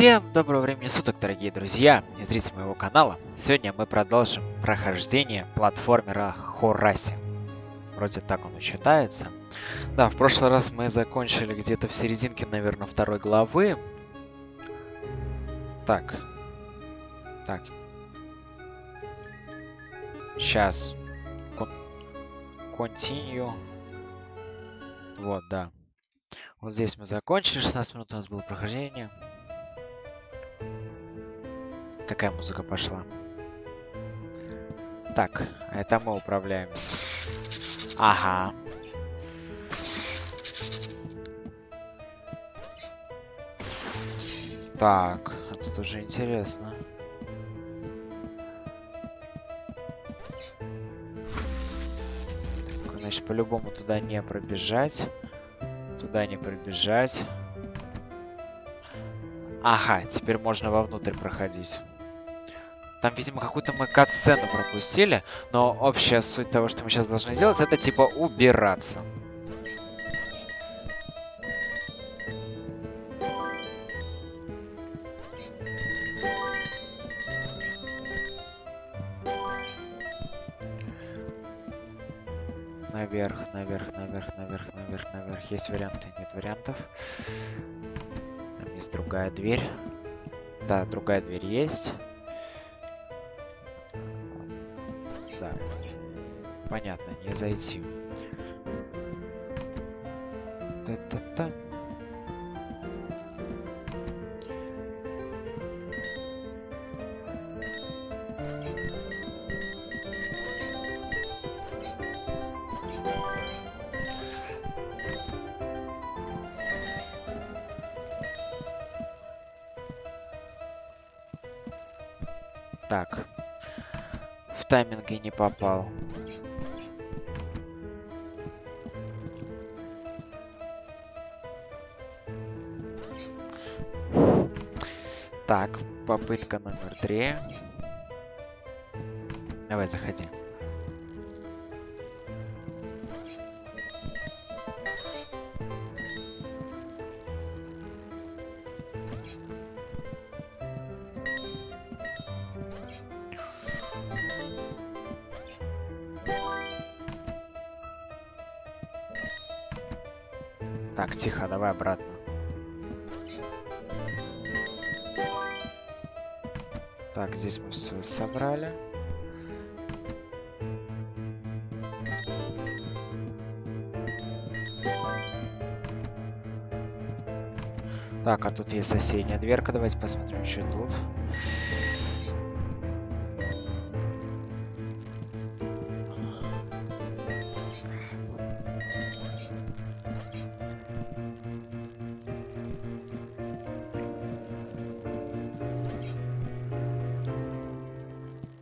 Всем доброго времени суток, дорогие друзья и зрители моего канала. Сегодня мы продолжим прохождение платформера Horace. Вроде так он и читается. Да, в прошлый раз мы закончили где-то в серединке, наверное, второй главы. Так. Сейчас. Continue. Вот, да. Вот здесь мы закончили. 16 минут у нас было прохождение. Какая музыка пошла? Так, это мы управляемся. Ага. Так, это тоже интересно. Значит, по-любому туда не пробежать. Туда не пробежать. Ага, теперь можно вовнутрь проходить. Там, видимо, какую-то мы кат-сцену пропустили, но общая суть того, что мы сейчас должны делать, это типа убираться. Наверх, наверх, наверх, наверх, наверх, наверх. Есть варианты? Нет вариантов. Там есть другая дверь. Да, другая дверь есть. Да. Понятно, не зайти. Та-та-та. Так. В тайминге не попал. Так, попытка номер 3. Давай, заходи. Так, тихо, давай обратно. Так, здесь мы все собрали. Так, а тут есть соседняя дверка. Давайте посмотрим, что тут.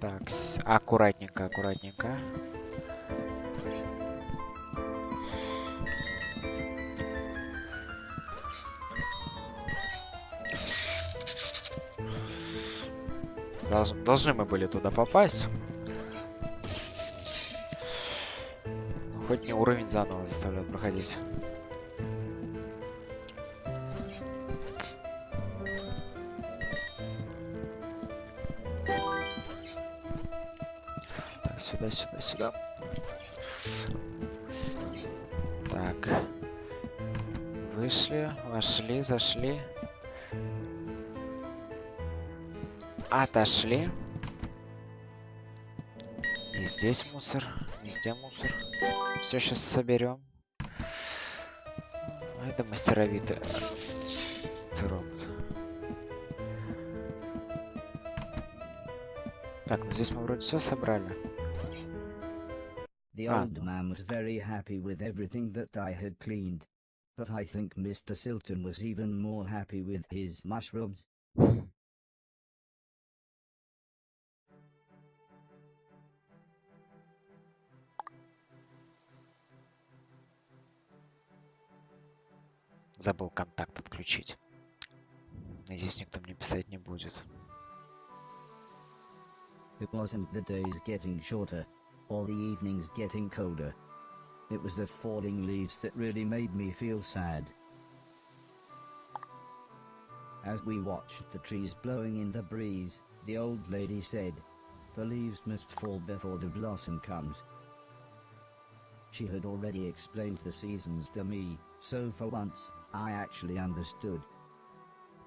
Так, аккуратненько, аккуратненько. Должны мы были туда попасть. Хоть не уровень заново заставляют проходить. Так, сюда, сюда, сюда. Так. Вышли, вошли, зашли. Отошли. И здесь мусор, везде мусор. Все сейчас соберем. Это мастеровитый робот. Так, ну здесь мы вроде все собрали. The old man was very happy with everything that I had cleaned. But I think Mr. Silton was even more happy with his mushrooms. Забыл контакт отключить. Надеюсь, никто мне писать не будет. It wasn't the days getting shorter, or the evenings getting colder. It was the falling leaves that really made me feel sad. As we watched the trees blowing in the breeze, the old lady said, "The leaves must fall before the blossom comes." She had already explained the seasons to me, so for once, I actually understood.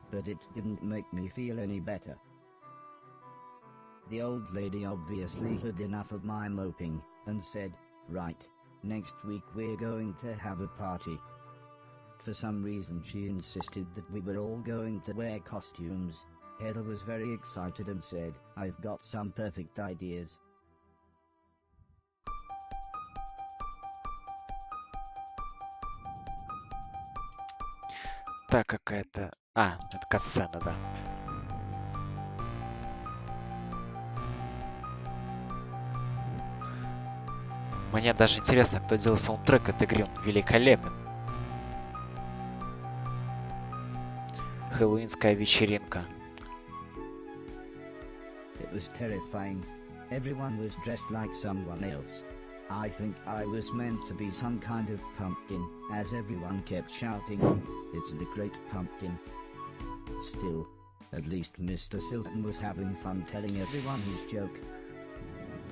But it didn't make me feel any better. The old lady obviously had enough of my moping, and said, "Right, next week we're going to have a party." For some reason she insisted that we were all going to wear costumes. Heather was very excited and said, "I've got some perfect ideas." Так, какая-то... А, это катсцена, да. Мне даже интересно, кто делал саундтрек этой игры. Он великолепен. Хэллоуинская вечеринка. It was terrifying. Everyone was dressed like someone else. I think I was meant to be some kind of pumpkin, as everyone kept shouting, "It's the great pumpkin." Still, at least Mr. Silton was having fun telling everyone his joke.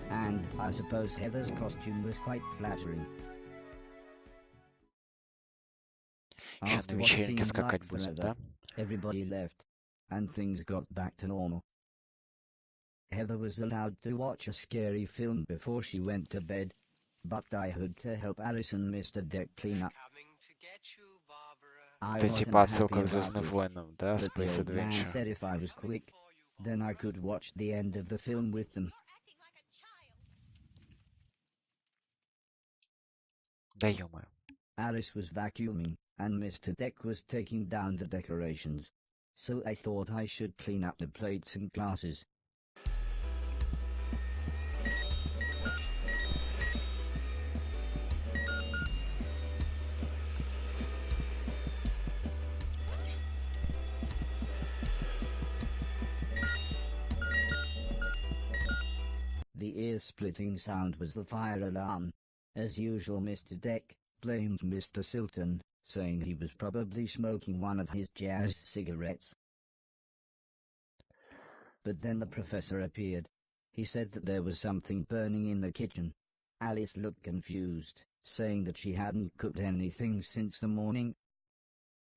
And I suppose Heather's costume was quite flattering. Еще на After what вечеринке seemed скакать like будем, forever, да? everybody left, and things got back to normal. Heather was allowed to watch a scary film before she went to bed, but I had to help Alice and Mr. Deck clean up. I Это wasn't типа отсылка happy к about Звездным this, войнам, да? but the Space old man Adventure. said if I was quick, then I could watch the end of the film with them. Да ё-моё. Alice was vacuuming, and Mr. Deck was taking down the decorations. So I thought I should clean up the plates and glasses. The ear-splitting sound was the fire alarm. As usual, Mr. Deck blamed Mr. Silton, saying he was probably smoking one of his jazz cigarettes. But then the professor appeared. He said that there was something burning in the kitchen. Alice looked confused, saying that she hadn't cooked anything since the morning.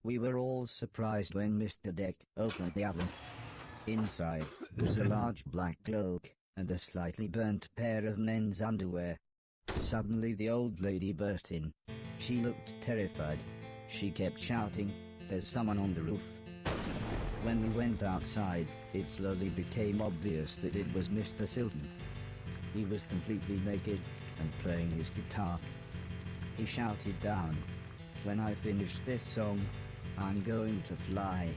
We were all surprised when Mr. Deck opened the oven. Inside was a large black cloak and a slightly burnt pair of men's underwear. Suddenly the old lady burst in. She looked terrified. She kept shouting, "There's someone on the roof." When we went outside, it slowly became obvious that it was Mr. Silton. He was completely naked and playing his guitar. He shouted down, "When I finish this song, I'm going to fly."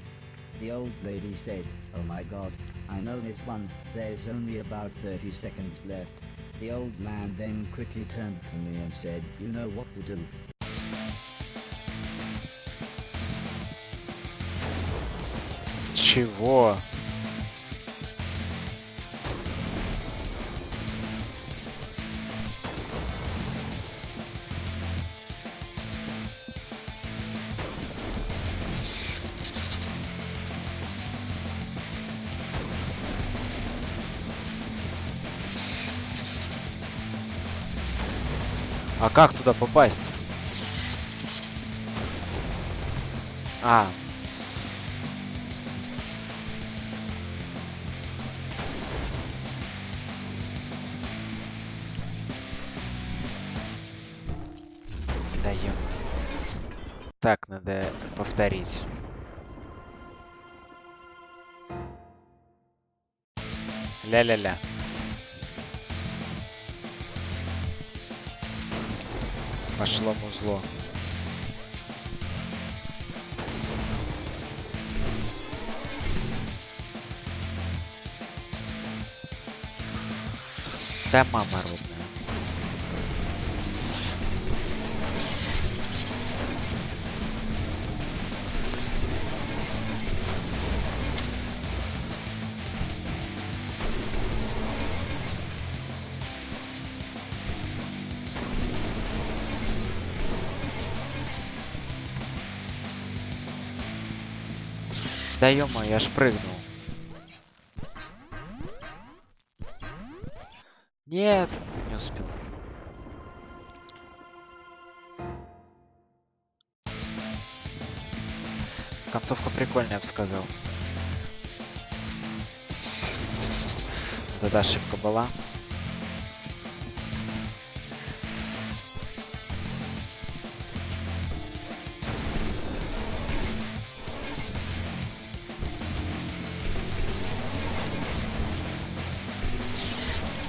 The old lady said, "Oh my God, I know this one, there's only about 30 seconds left." The old man then quickly turned to me and said, "You know what to do." Чего? А как туда попасть? А. Да ё. Так, надо повторить. Ля-ля-ля. Пошло музло. Да мама родная. Да ё-моё, я ж прыгнул. Нет, не успел. Концовка прикольная, я бы сказал. Вот эта ошибка была.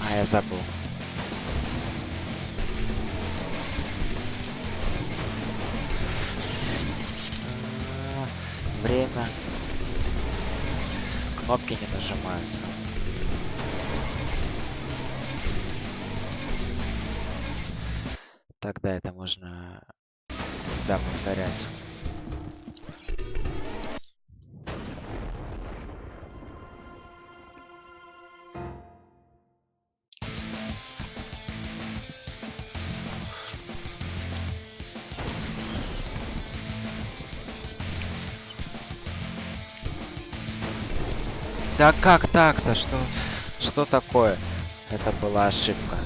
А, я забыл. Время. Кнопки не нажимаются. Тогда это можно, да, повторять. Да как так-то? Что такое? Это была ошибка.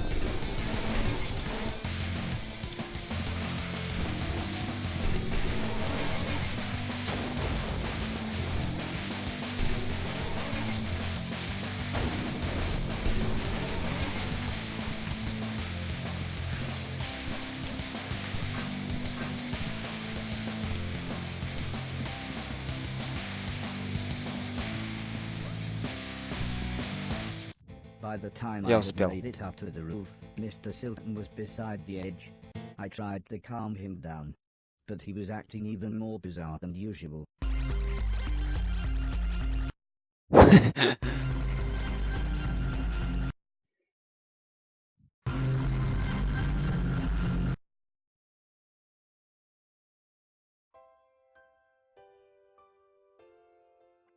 By the time Я I had успел. made it up to the roof, Mr. Silton was beside the edge. I tried to calm him down, but he was acting even more bizarre than usual.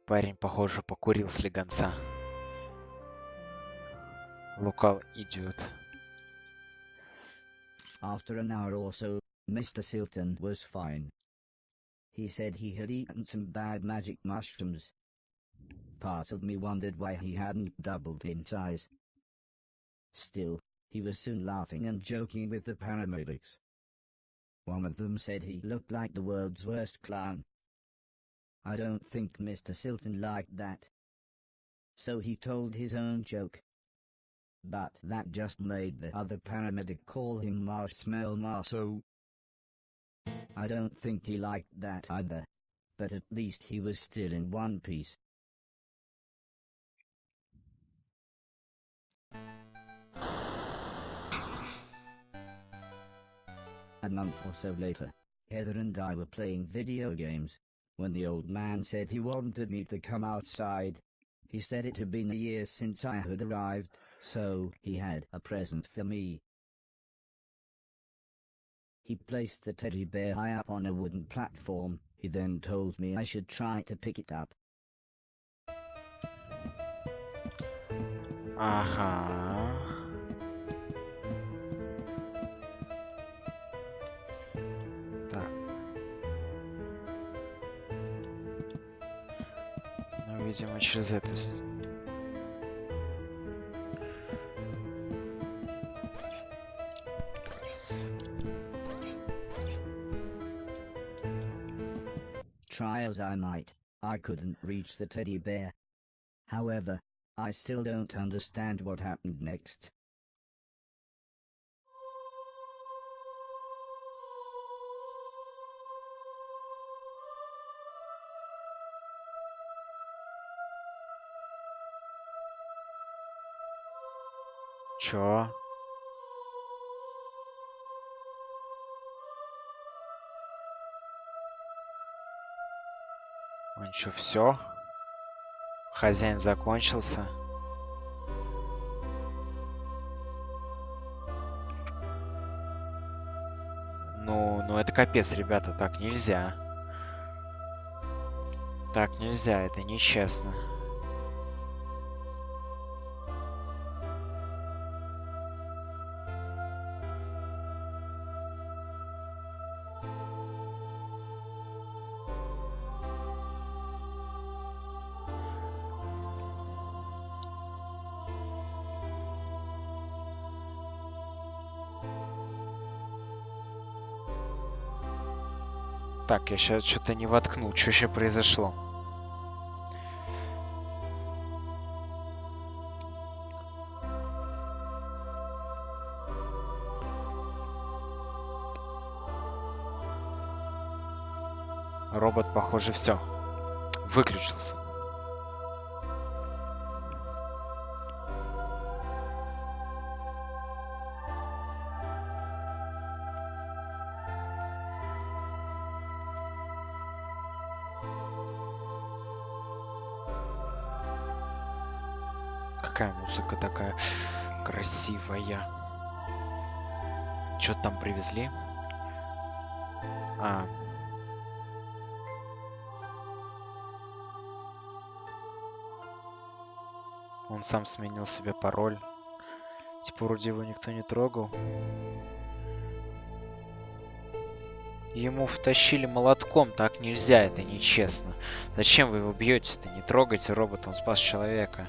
Парень, похоже, покурил слегонца. Лукал идиот. After an hour or so, Mr. Silton was fine. He said he had eaten some bad magic mushrooms. Part of me wondered why he hadn't doubled in size. Still, he was soon laughing and joking with the paramedics. One of them said he looked like the world's worst clown. I don't think Mr. Silton liked that. So he told his own joke. But that just made the other paramedic call him Marshmallow Marso. I don't think he liked that either. But at least he was still in one piece. A month or so later, Heather and I were playing video games, when the old man said he wanted me to come outside. He said it had been a year since I had arrived, so he had a present for me. He placed the teddy bear high up on a wooden platform. He then told me I should try to pick it up. Ага. Так. Ну, видимо, через эту... Try as I might, I couldn't reach the teddy bear. However, I still don't understand what happened next. Чё? Он чё, всё? Хозяин закончился. Ну это капец, ребята, так нельзя. Так нельзя, это нечестно. Так, я сейчас что-то не воткнул. Что еще произошло? Робот, похоже, все. Выключился. Какая музыка такая красивая. Что там привезли? А. Он сам сменил себе пароль. Типа вроде его никто не трогал. Ему втащили молотком, так нельзя, это нечестно. Зачем вы его бьете-то? Не трогайте робота, он спас человека.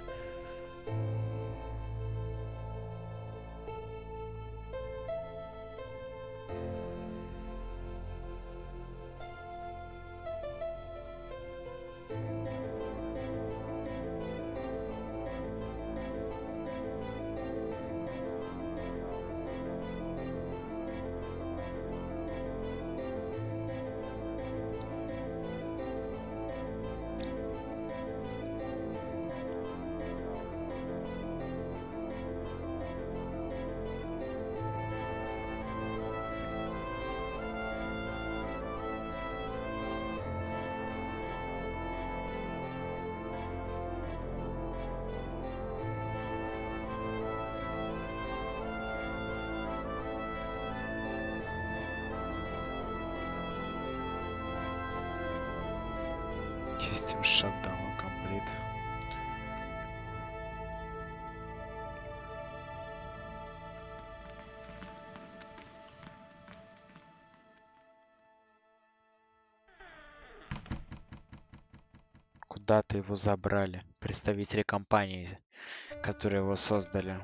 System shutdown complete. Куда-то его забрали. Представители компании, которые его создали.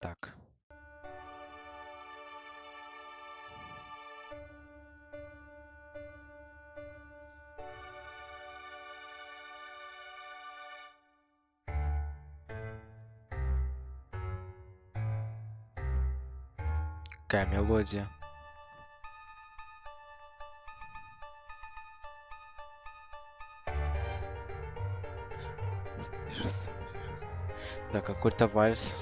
Так. Какая мелодия. Да, какой-то вальс.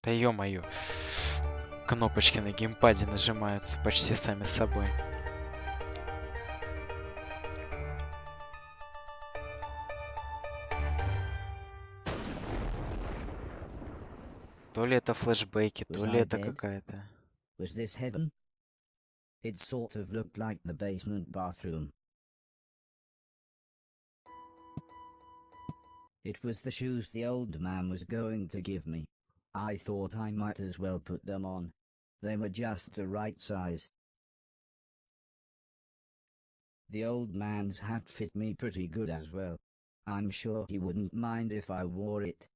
Да ё-моё. Кнопочки на геймпаде нажимаются почти сами собой. То ли это флешбеки, то ли это какая-то... Was this heaven? It sort of looked like the basement bathroom. It was the shoes the old man was going to give me. I thought I might as well put them on. They were just the right size. The old man's hat fit me pretty good as well. I'm sure he wouldn't mind if I wore it.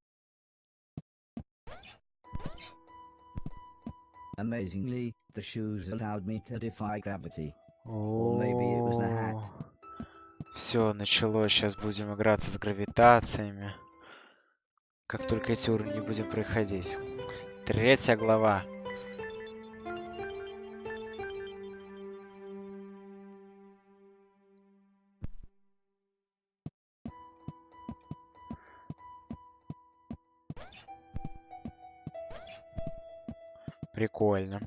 Amazingly, the shoes allowed me to defy gravity. Or maybe it was the hat. Все, началось. Сейчас будем играться с гравитациями. Как только эти уровни будем проходить. 3-я глава. Прикольно.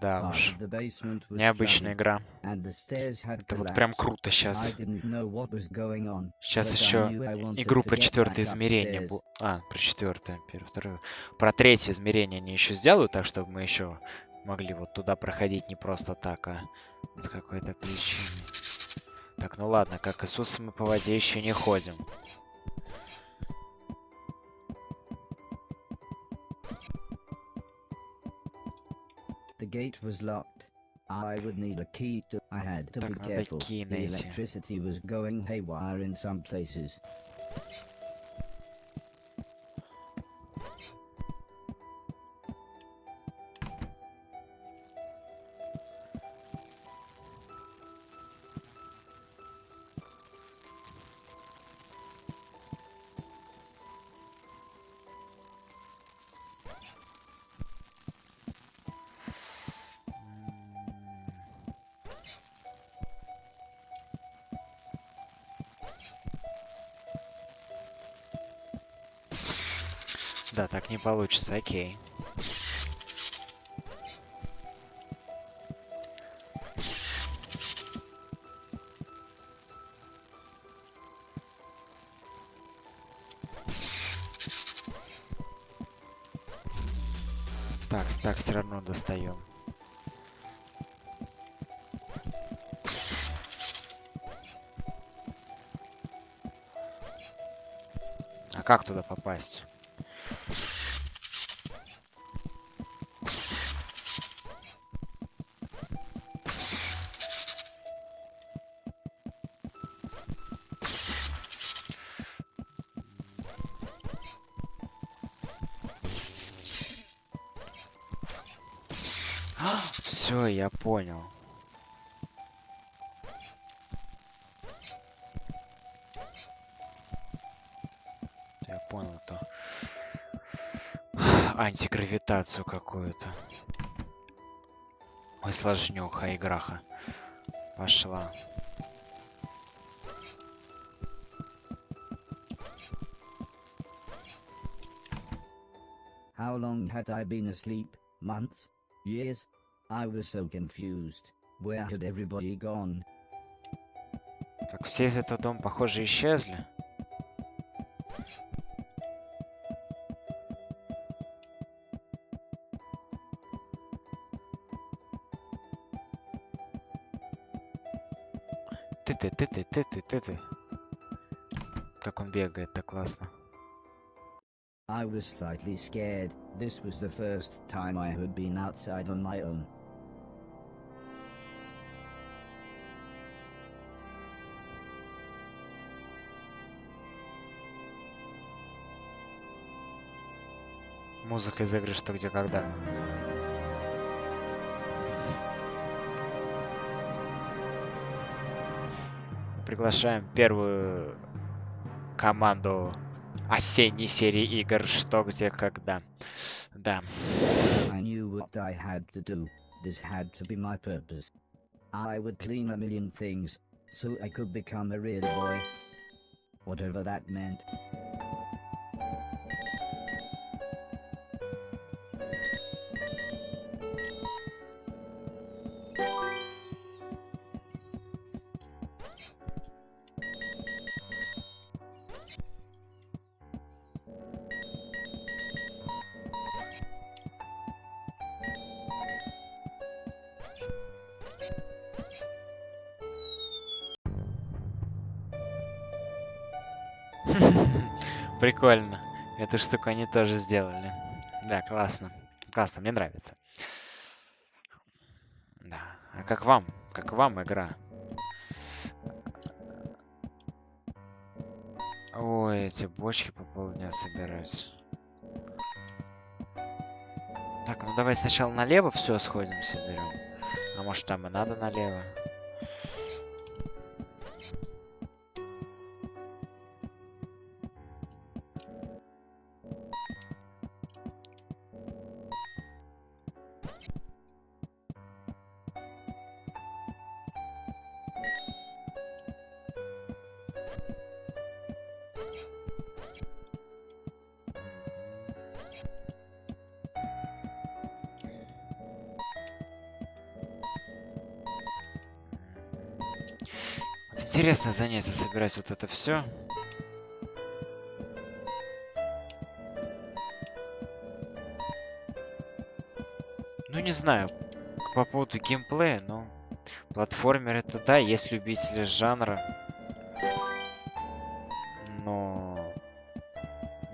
Да Part уж. of the basement was Необычная flooded, игра. and the stairs had Это вот прям collapsed. круто I сейчас. didn't know what was going on, Сейчас but I еще knew I wanted игру to про get четвертое back измерение. upstairs. Про четвертое, первое, второе. Про третье измерение они еще сделают, так чтобы мы еще могли вот туда проходить не просто так, а с какой-то причиной. Так, ну ладно, как Иисус мы по воде еще не ходим. The gate was locked. I would need a key to... I had to Так, be надо careful. key The найти. electricity was going haywire in some places. Да, так не получится, окей. Так, все равно достаем. А как туда попасть? Все, я понял. Я понял, это антигравитацию какую-то. Ой, сложнёха играха. Пошла. How long had I been asleep? Months? Years? I was so confused. Where had everybody gone? Так, все из этого дома, похоже, исчезли. Ты. Как он бегает, так классно. I was slightly scared. This was the first time I had been outside on my own. Музыка из игры «Что, где, когда». Приглашаем первую команду осенней серии игр «Что, где, когда». Да. I knew what I had to do. This had to be my purpose. I would clean a million things, so I could become a real boy. Whatever that meant. Прикольно. Эту штуку они тоже сделали. Да, классно. Классно, мне нравится. Да. А как вам? Как вам игра? Ой, эти бочки по полдня собирать. Так, ну давай сначала налево все сходим, соберем. А может там и надо налево? Вот интересное занятие собирать вот это все. Ну не знаю, по поводу геймплея, но платформер это да, есть любители жанра, но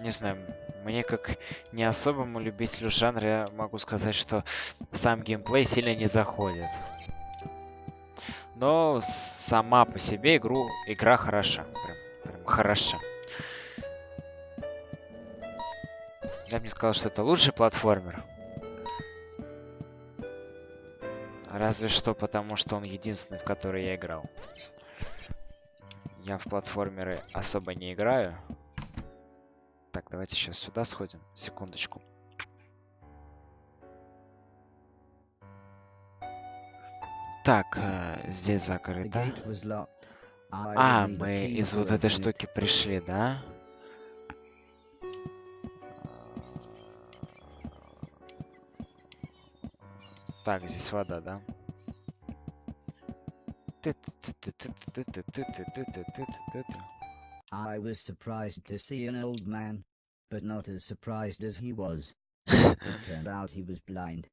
не знаю, мне как не особому любителю жанра я могу сказать, что сам геймплей сильно не заходит. Но сама по себе игра хороша, прям хороша. Я бы не сказал, что это лучший платформер. Разве что потому, что он единственный, в который я играл. Я в платформеры особо не играю. Так, давайте сейчас сюда сходим. Секундочку. Так, здесь закрыто. А, мы из вот этой штуки пришли, да? Так, здесь вода, да? I was surprised to see an old man, but not as surprised as he was. Turned out he was blind.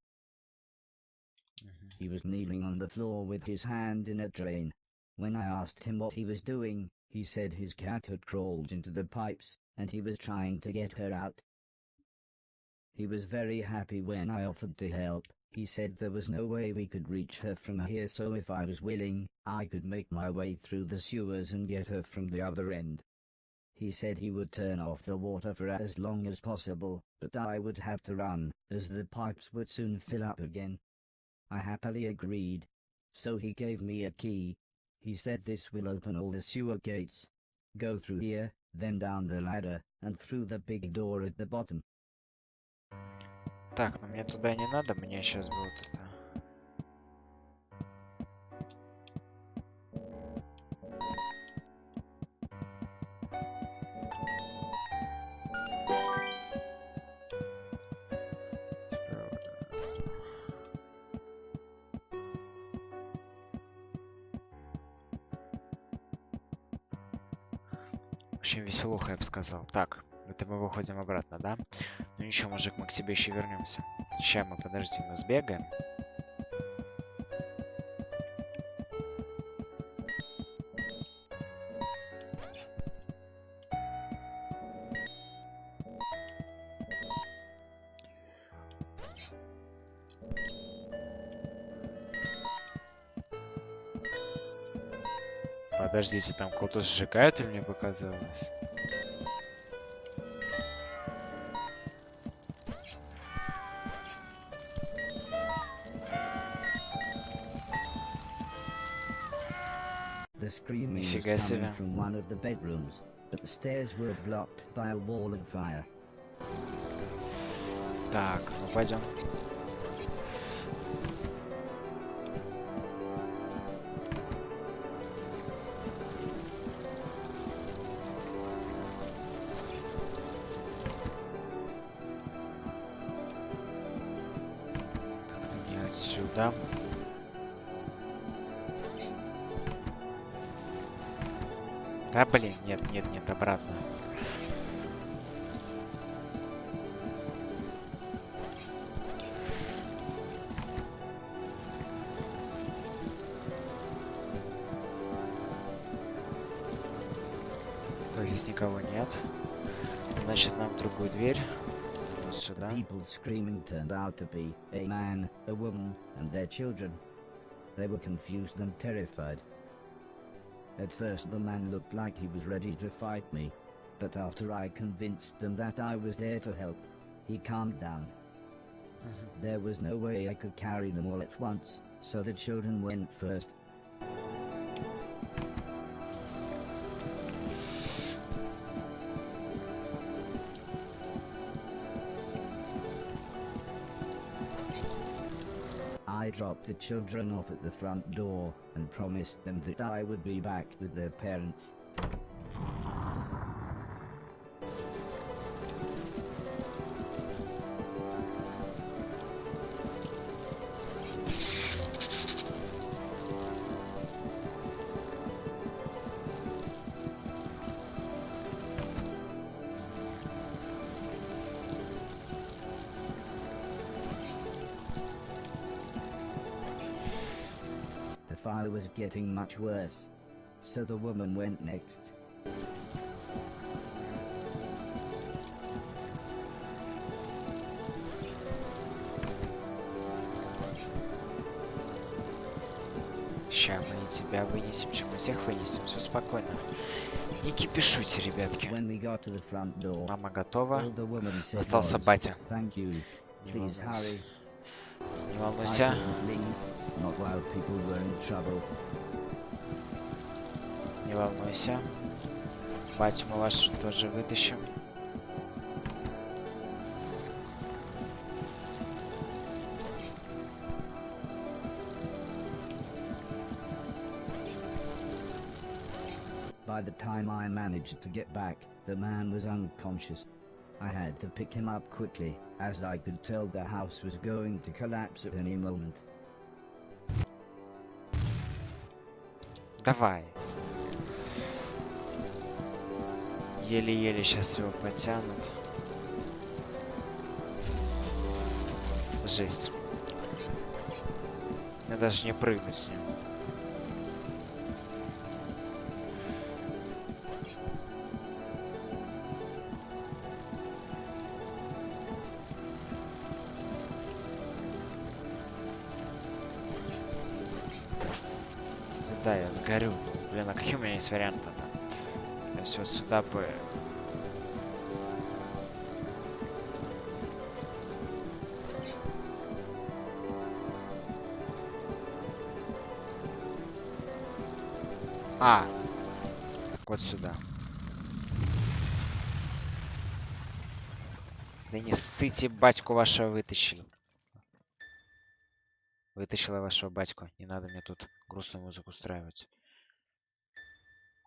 He was kneeling on the floor with his hand in a drain. When I asked him what he was doing, he said his cat had crawled into the pipes, and he was trying to get her out. He was very happy when I offered to help. He said there was no way we could reach her from here, so if I was willing, I could make my way through the sewers and get her from the other end. He said he would turn off the water for as long as possible, but I would have to run, as the pipes would soon fill up again. I happily agreed. So he gave me a key. He said this will open all the sewer gates. Go through here, then down the ladder, and through the big door at the bottom. Так, но мне туда не надо, мне сейчас будет это... Очень веселуха, я бы сказал. Так, это мы выходим обратно, да? Ну ничего, мужик, мы к тебе еще вернемся. Сейчас мы, подожди, мы сбегаем. Подождите, там кого-то сжигают или мне показалось? The screaming was Нифига себе. coming from one of the bedrooms, but the stairs were blocked by a wall of fire. Так, ну пойдем. Как-то не отсюда. Да блин, нет, нет, нет, обратно. Так, здесь никого нет. Значит, нам в другую дверь. Вот The сюда. people screaming turned out to be a man, a woman, and their children. They were confused and terrified. At first the man looked like he was ready to fight me, but after I convinced them that I was there to help, he calmed down. There was no way I could carry them all at once, so the children went first. I dropped the children off at the front door and promised them that I would be back with their parents. The fire was getting much worse, so the woman went next. Ща мы и тебя вынесем, чем мы всех вынесем. Все спокойно. Не кипишуйте, ребятки. When we got to the front door, Мама готова. all the woman said Остался was, батя. "Thank you. Не Please волнуйся. hurry." Не I волнуйся. couldn't leave, not while people were in trouble. Не волнуйся. Батю мы вашу тоже вытащим. By the time I managed to get back, the man was unconscious. I had to pick him up quickly, as I could tell the house was going to collapse at any moment. Давай. Еле-еле сейчас его потянут. Жесть. Мне даже не прыгнуть с ним. Да, я сгорю. Блин, а какие у меня есть варианты-то? То есть вот сюда бы... А! Вот сюда. Да не ссыте, батьку вашего вытащили. Вытащила вашего батьку. Не надо мне тут грустную музыку устраивать.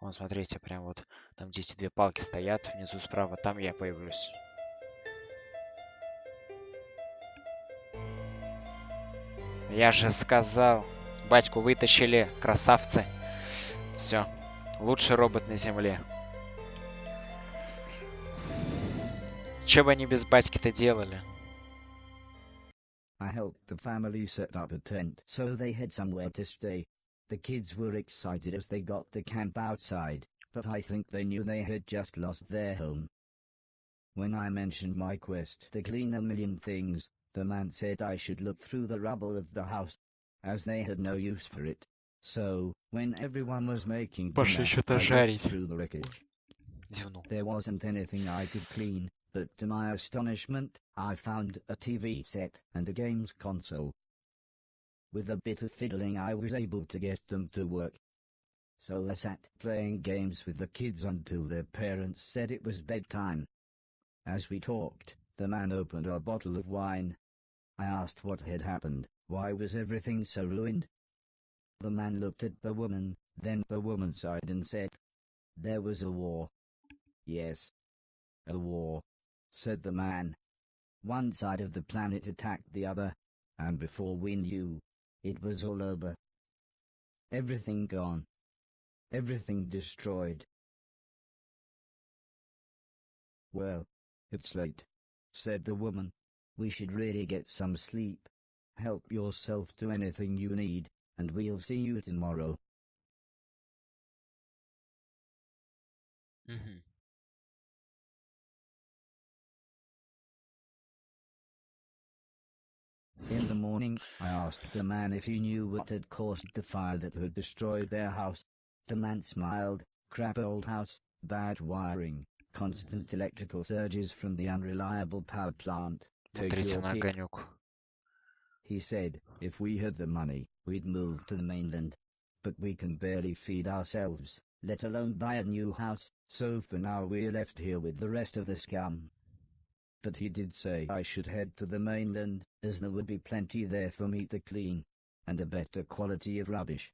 Вон, смотрите, прям вот там, где эти две палки стоят, внизу справа, там я появлюсь. Я же сказал, батьку вытащили, красавцы. Все, лучший робот на земле. Че бы они без батьки-то делали? I helped the family set up a tent so they had somewhere to stay. The kids were excited as they got to camp outside, but I think they knew they had just lost their home. When I mentioned my quest to clean a million things, the man said I should look through the rubble of the house, as they had no use for it. So, when everyone was making dinner, I looked through the wreckage. There wasn't anything I could clean, but to my astonishment, I found a TV set and a games console. With a bit of fiddling I was able to get them to work. So I sat playing games with the kids until their parents said it was bedtime. As we talked, the man opened a bottle of wine. I asked what had happened, why was everything so ruined? The man looked at the woman, then the woman sighed and said, "There was a war." "Yes, a war," said the man. One side of the planet attacked the other, and before we knew, it was all over. Everything gone. Everything destroyed. "Well, it's late," said the woman. "We should really get some sleep. Help yourself to anything you need, and we'll see you tomorrow." In the morning, I asked the man if he knew what had caused the fire that had destroyed their house. The man smiled. "Crap old house, bad wiring. constant electrical surges from the unreliable power plant. Take Смотрите your на pick. огонек. He said, if we had the money, we'd move to the mainland. But we can barely feed ourselves, let alone buy a new house, so for now we're left here with the rest of the scum. But he did say I should head to the mainland, as there would be plenty there for me to clean, and a better quality of rubbish.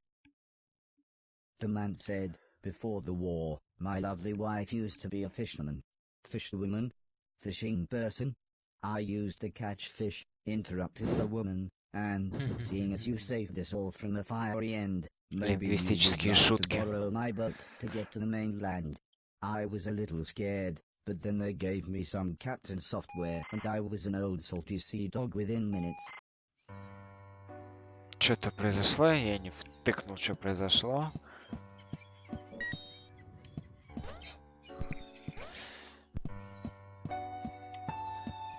The man said, before the war, my lovely wife used to be a fisherman. Fisherwoman? Fishing person? I used to catch fish, interrupted the woman, and, seeing as you saved us all from the fiery end, maybe you would Лингвистические like to шутки. borrow my boat to get to the mainland. I was a little scared, but then they gave me some captain software, and I was an old salty sea dog within minutes. Что-то произошло, я не втыкнул, что произошло.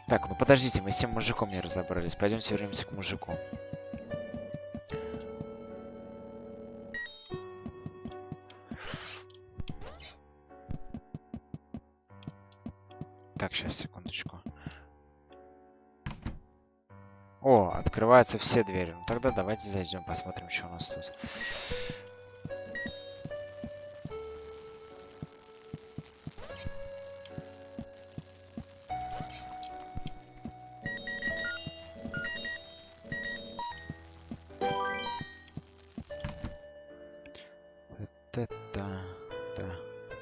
Так, ну подождите, мы с тем мужиком не разобрались. Пойдемте вернемся к мужику. Так, сейчас, секундочку. О, открываются все двери. Ну тогда давайте зайдем, посмотрим, что у нас тут.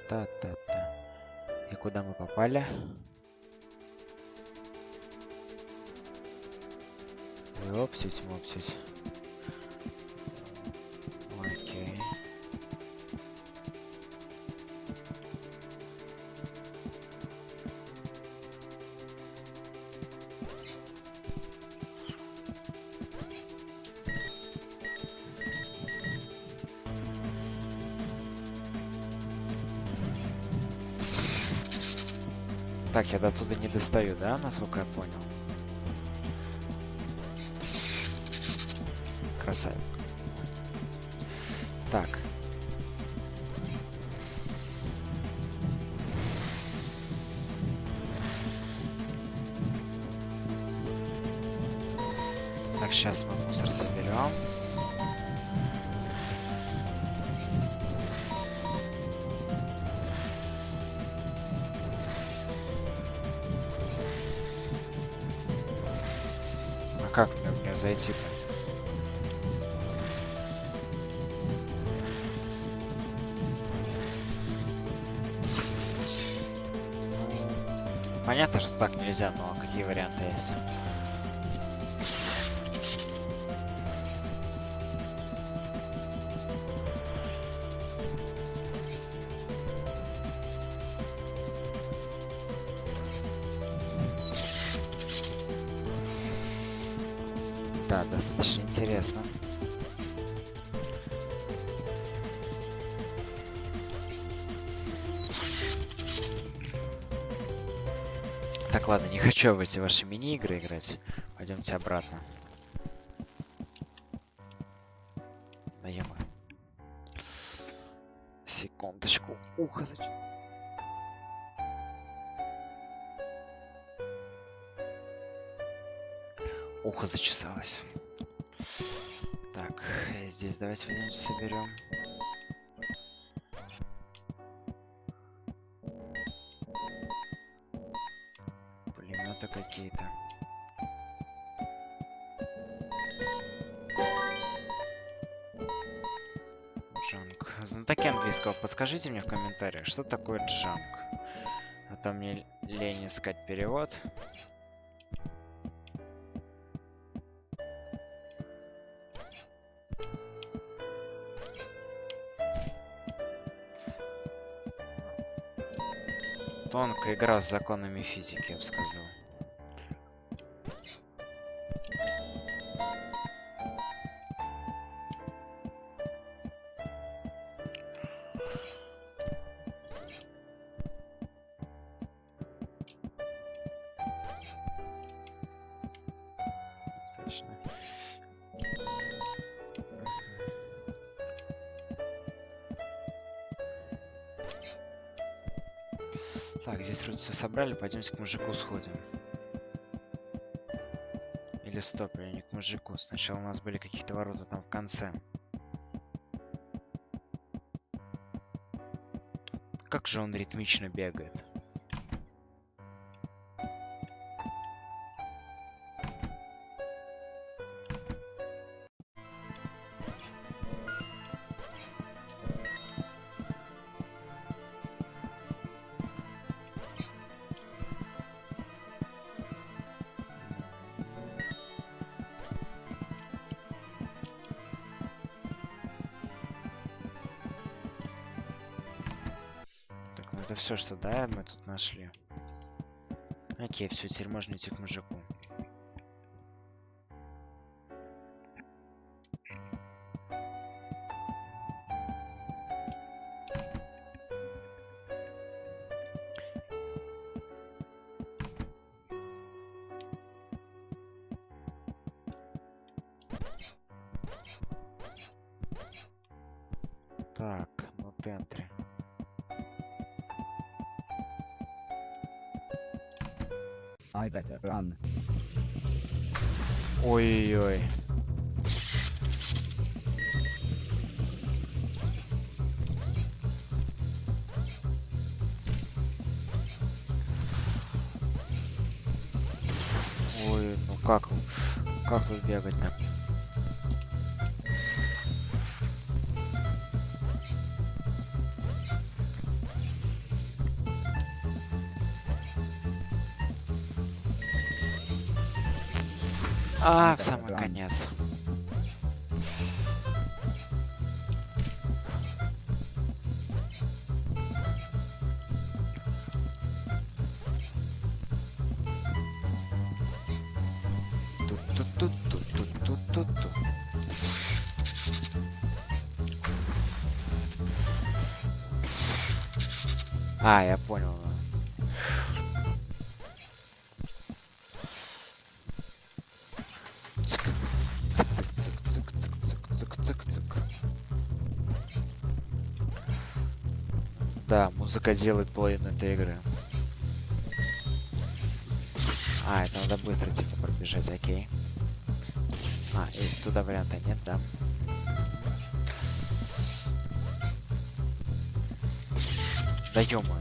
Та-та-та. И куда мы попали? Опсись, мопсись. Окей. Так, я до туда не достаю, да, насколько я понял? Красавец. Так. Так, сейчас мы мусор соберем. А как мне в нее зайти-то? Понятно, что так нельзя, но какие варианты есть? Да, достаточно интересно. Так, ладно, не хочу в эти ваши мини-игры играть. Пойдемте обратно. Да ё-моё. Секундочку. Ухо зачем? Ухо зачесалось. Так, здесь давайте возьмем, соберем. Пулеметы какие-то. Джанк. Знатоки английского, подскажите мне в комментариях, что такое джанк? А то мне лень искать перевод. Тонкая игра с законами физики, я бы сказал. Достаточно. Так, здесь вроде все собрали, пойдемте к мужику сходим. Или стоп, или не к мужику. Сначала у нас были какие-то ворота там в конце. Как же он ритмично бегает. Так, ну это все, что да, мы тут нашли. Окей, все, теперь можно идти к мужику. Так, ну тентри. I better run. Ой-ой-ой. Ой, ну как тут бегать-то? А, в самый конец. Тут-тут-тут-тут-тут-тут-тут. А, я понял. Цик-цик-цик-цик-цик-цик-цик-цик. Да, музыка делает половину этой игры. А, это надо быстро типа пробежать, окей. А, и туда варианта нет, да? Да ё-моё.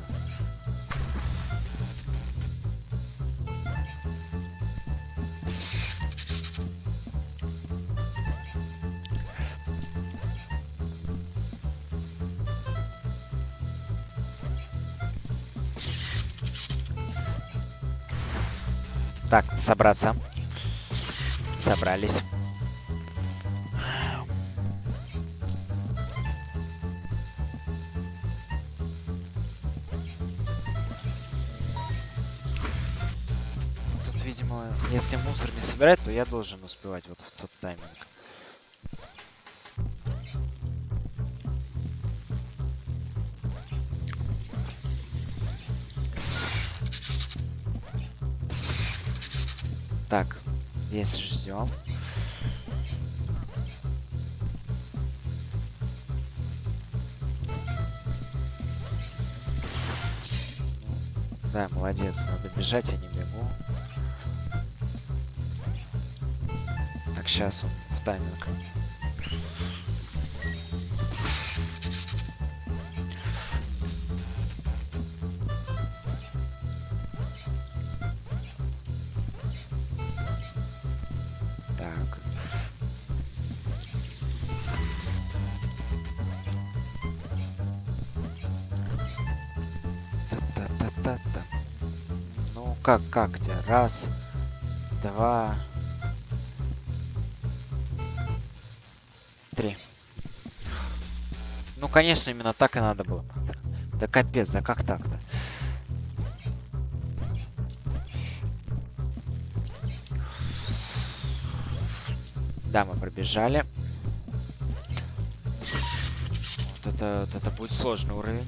Так, собраться. Собрались. Тут, видимо, если мусор не собирать, то я должен успевать вот в тот тайминг. Так, здесь ждем. Да, молодец, надо бежать, я не бегу. Так, сейчас он в тайминг. Так. Та-та-та-та-та. Ну, как тебе? Раз, два, три. Ну, конечно, именно так и надо было. Да капец, да как так-то? Да, мы пробежали. Вот это будет сложный уровень.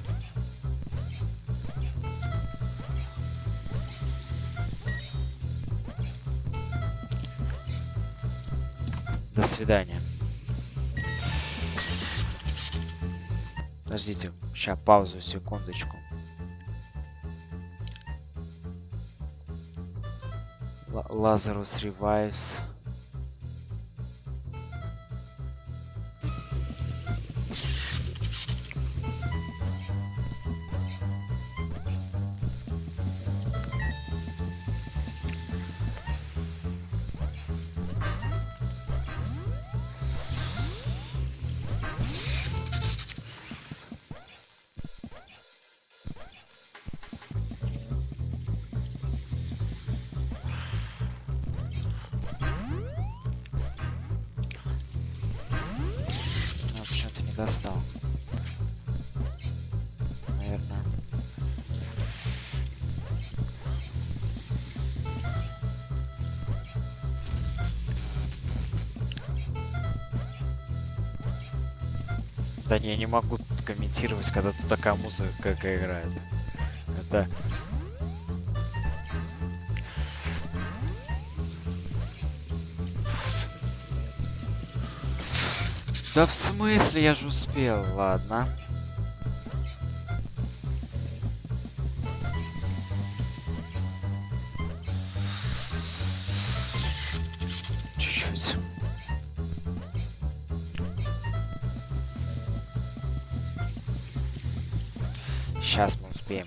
До свидания. Подождите, сейчас паузу, секундочку. Lazarus Revives. Достал. Наверное. Да не, я не могу комментировать, когда тут такая музыка какая играет. Это... Да в смысле, я же успел, ладно. Чуть-чуть. Сейчас мы успеем.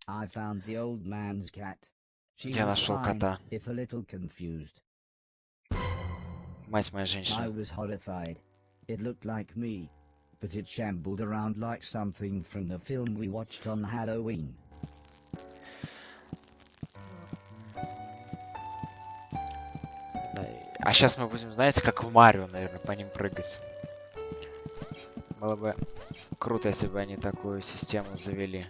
I found the old man's cat. She Я was нашел fine, кота. if a little confused. Мать моя I женщина. was horrified. It looked like me, but it shambled around like something from the film we watched on Halloween. Да, а сейчас мы будем, знаете, как в Марио, наверное, по ним прыгать. Было бы круто, если бы они такую систему завели.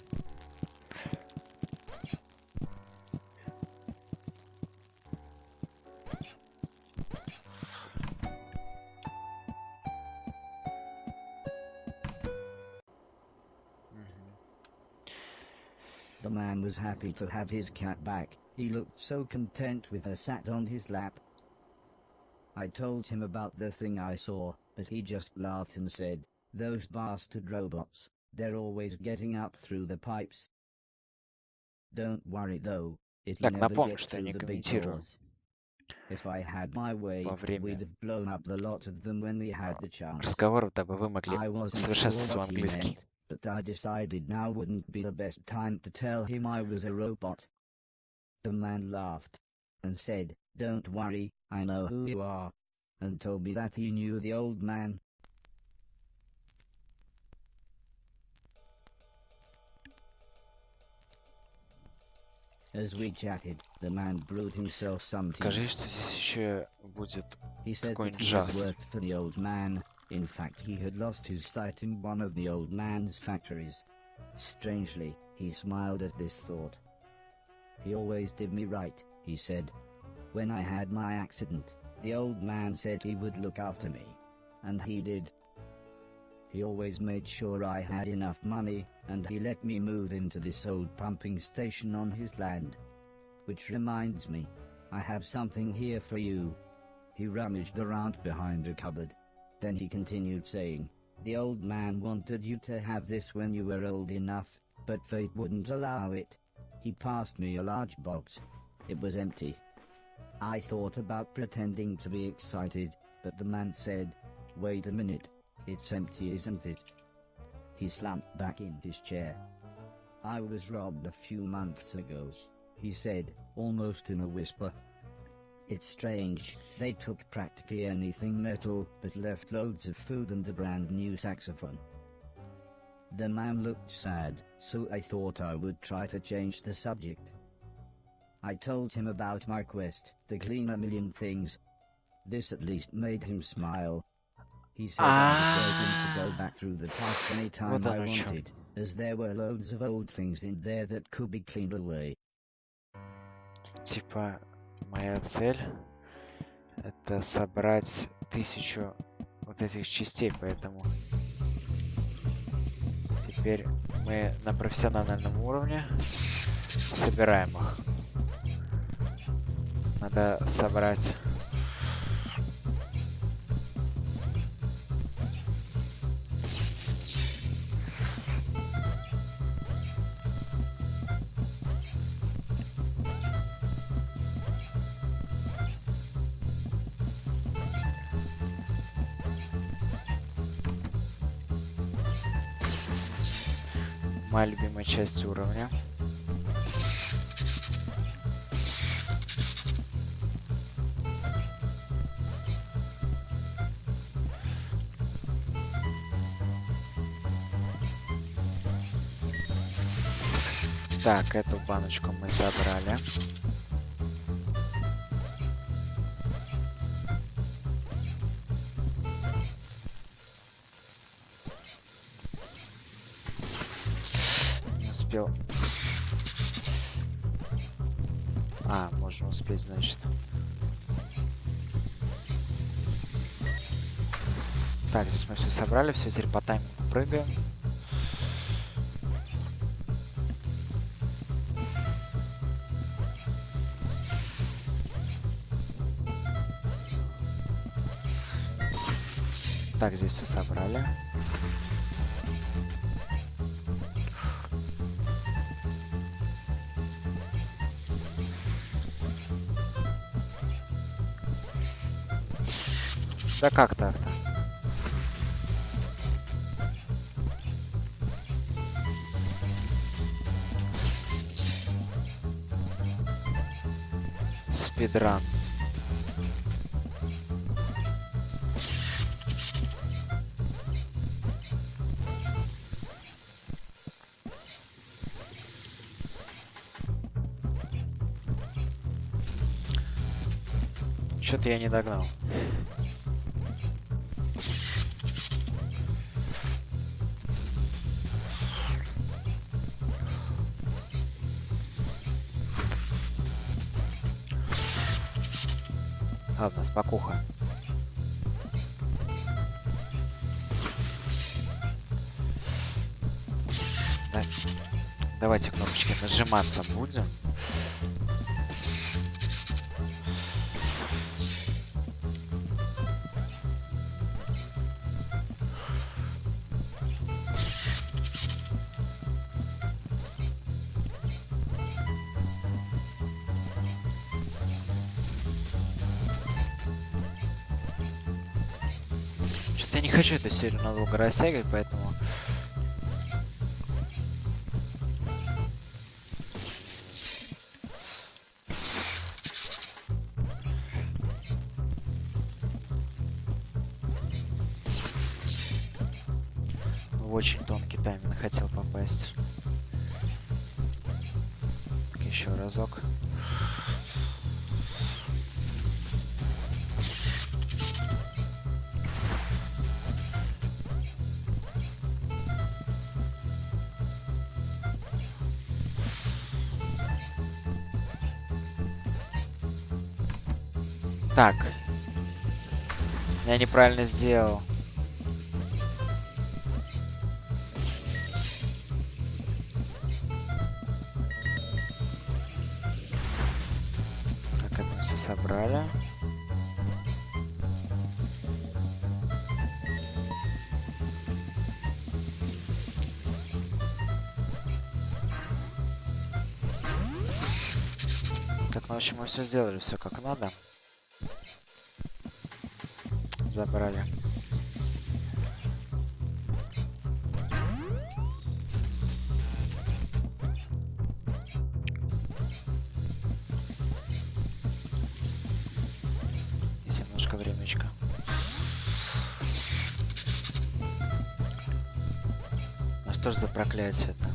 The man was happy to have his cat back. He looked so content with her sat on his lap. I told him about the thing I saw, but he just laughed and said, "Those bastard robots, they're always getting up through the pipes. Don't worry though, it'll Так, never напомню, get что я through не the big комментирую doors. If I had my way, во время we'd have blown up the lot of them when we had the chance." разговоров, дабы вы могли I wasn't sure совершенствовать свой what he английский. meant, but I decided now wouldn't be the best time to tell him I was a robot. The man laughed and said, "Don't worry, I know who you are," and told me that he knew the old man. As we chatted, the man brewed himself some tea. Скажи, что здесь еще будет He said that какой-нибудь he had джаз. worked for the old man. In fact, he had lost his sight in one of the old man's factories. Strangely, he smiled at this thought. "He always did me right," he said. "When I had my accident, the old man said he would look after me. And he did. He always made sure I had enough money, and he let me move into this old pumping station on his land. Which reminds me, I have something here for you." He rummaged around behind a cupboard. Then he continued saying, "The old man wanted you to have this when you were old enough, but fate wouldn't allow it." He passed me a large box. It was empty. I thought about pretending to be excited, but the man said, "Wait a minute, it's empty, isn't it?" He slumped back in his chair. "I was robbed a few months ago," he said, almost in a whisper. "It's strange, they took practically anything metal, but left loads of food and a brand new saxophone." The man looked sad, so I thought I would try to change the subject. I told him about my quest to clean a million things. This at least made him smile. He said I was waiting to go back through the pipes anytime Вот I оно чё. wanted, as there were loads of old things in there that could be cleaned away. Типа, моя цель это собрать 1000 вот этих частей, поэтому теперь мы на профессиональном уровне собираем их. Надо собрать Моя любимая часть уровня. Так, эту баночку мы собрали. Не успел. А, можно успеть, значит. Так, здесь мы все собрали, все, теперь по таймингу прыгаем. Так, здесь все собрали. Да как так-то? Спидран. Что-то я не догнал. Ладно, спокуха. Да. Давайте кнопочки нажиматься будем. Я не хочу эту серию надолго растягивать, поэтому... В очень тонкий тайминг хотел попасть. Еще разок. Так. Я неправильно сделал. Так, это мы все собрали. Так, ну в общем мы все сделали, все как надо. Забрали. Есть немножко времечка. Ну что ж за проклятие это?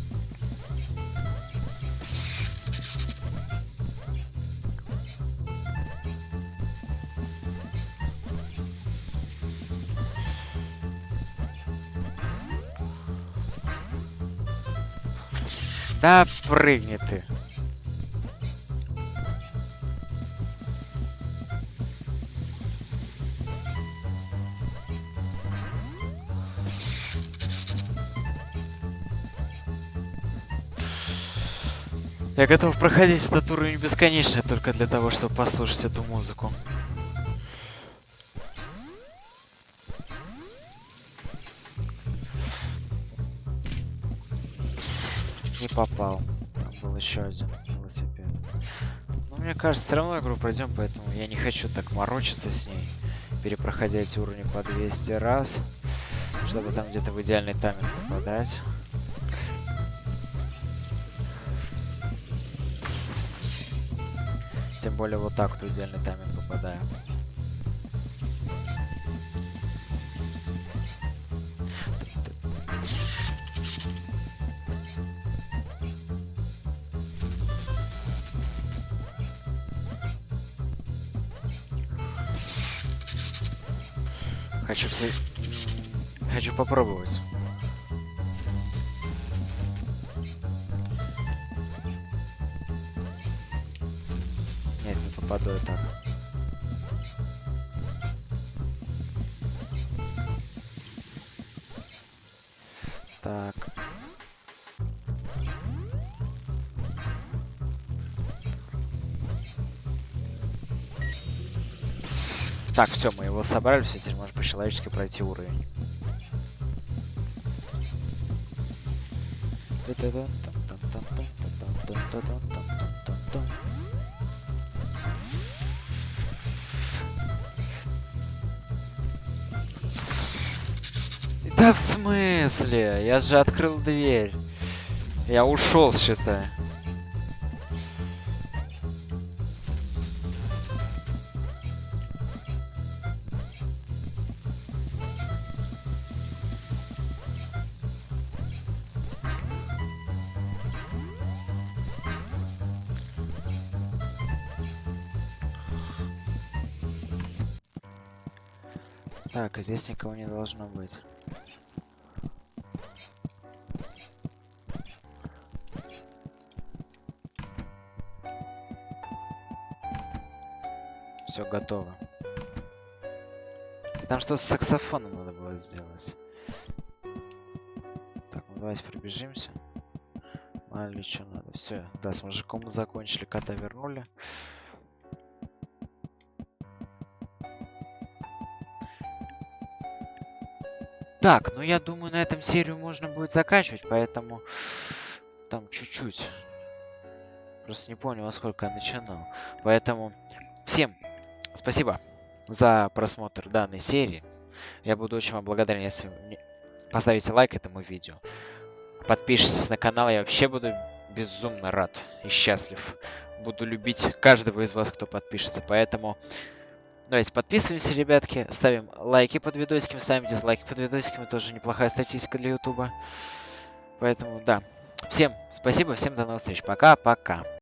Да прыгни ты. Я готов проходить этот уровень бесконечно только для того, чтобы послушать эту музыку. Не попал. Там был еще один велосипед. Но мне кажется, все равно игру пройдем, поэтому я не хочу так морочиться с ней, перепроходя эти уровни по 200 раз, чтобы там где-то в идеальный тайминг попадать. Тем более вот так в идеальный тайминг попадаю. Хочу попробовать. Нет, не попаду я так. Так. Так, все, мы его собрали, все, теперь можно по-человечески пройти уровень. Да в смысле? Я же открыл дверь. Я ушел, считай. Так, здесь никого не должно быть. Все готово. И там что-то с саксофоном надо было сделать. Так, ну давайте пробежимся. Мало ли что надо. Все, да, с мужиком мы закончили, кота вернули. Так, ну я думаю, на этом серию можно будет заканчивать, поэтому там чуть-чуть. Просто не понял, во сколько я начинал. Поэтому всем спасибо за просмотр данной серии. Я буду очень вам благодарен, если вы поставите лайк этому видео. Подпишитесь на канал, я вообще буду безумно рад и счастлив. Буду любить каждого из вас, кто подпишется. Поэтому давайте подписываемся, ребятки. Ставим лайки под видосиками, ставим дизлайки под видосиками. Тоже неплохая статистика для ютуба. Поэтому, да. Всем спасибо, всем до новых встреч. Пока-пока.